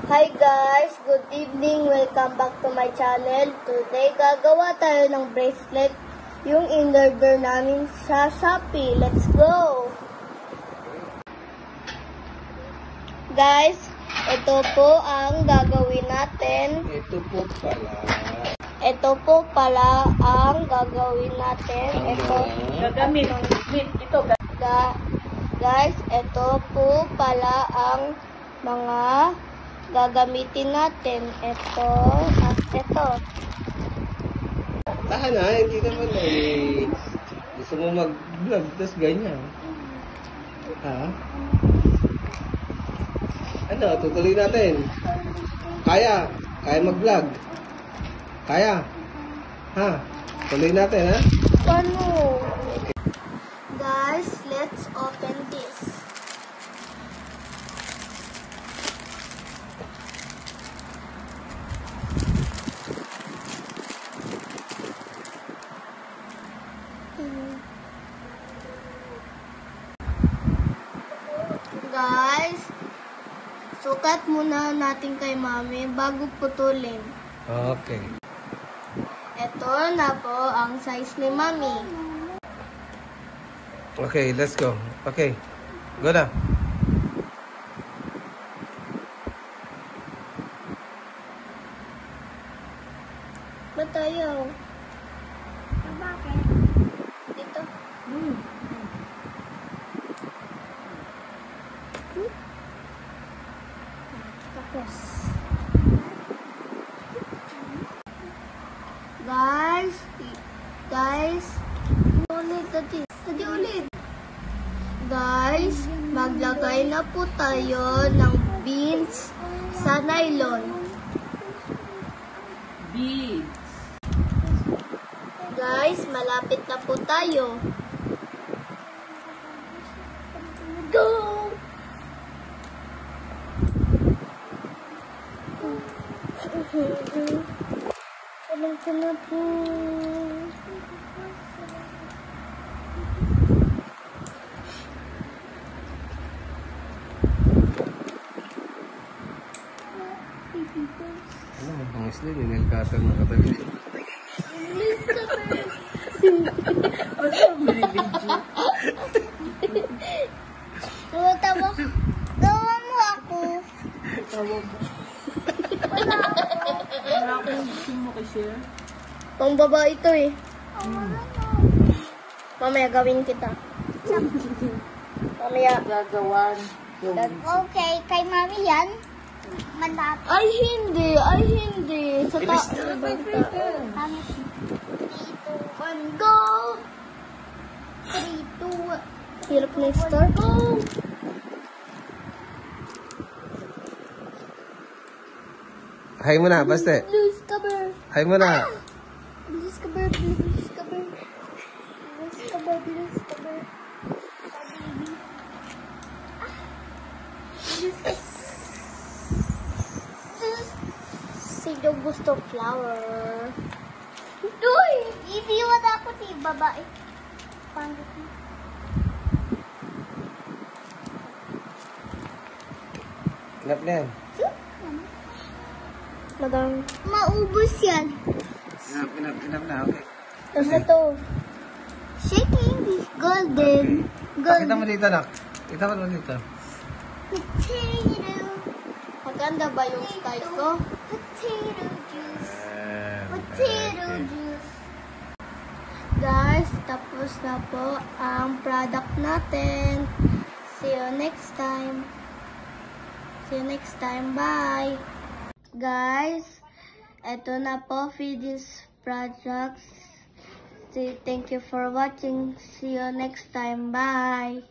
Hi guys! Good evening! Welcome back to my channel. Today, gagawa tayo ng bracelet. Yung in-order namin sa Shopee. Let's go! Guys, ito po ang gagawin natin. Ito po pala ang gagawin natin. Ito. Gagamit. Ito. Guys, ito po pala ang mga gagamitin natin. Ito. Ito. Tahan na, hindi naman gusto mo mag-vlog, tapos ganyan. Ha? Ano, tutuloy natin. Kaya mag-vlog. Kaya. Ha? Tuloy natin, ha? Paano? Guys, let's open this. Guys, sukat muna natin kay mami bago putulin. Okay. Ito na po ang size ni mami. Okay, let's go. Okay. Go na. Ba't tayo? Bakit? Dito. Tapos. Ulit. Guys, maglagay na po tayo ng beads sa nylon. Beads. Guys, malapit na po tayo. Go! Ito na po. Ano, mabangis din. Inilkatan ng katabi. Basta binibidyo. Gawa mo ako. Tawag mo. Wala akong gusto mo kasi. Pang babae ito eh. Mamaya gawin kita. Mamaya. Gagawan. Okay, kay mami yan. Malapit. Ay, hindi. Sa taas. 3, 2, 1, go! 3, 2, hirap na start. Go! Hay mo na, baste. Lose cover. Hay mo na. Lose cover. Lose cover. Lose cover. Lose cover. Baby. Sino gusto flower? Uy! Idiwan ako si babae. Pangit mo. Kinap na yan. Madam. Maubos yan. Kinap na, okay. Tapos ito. Shaking. Golden. Pakita mo dito, nak. Kita mo dito. Potato. Maganda ba yung style ko? Potato juice. Potato juice. Guys, tapos na po ang product natin. See you next time. Bye. Guys, eto na po finished products. Thank you for watching. See you next time. Bye.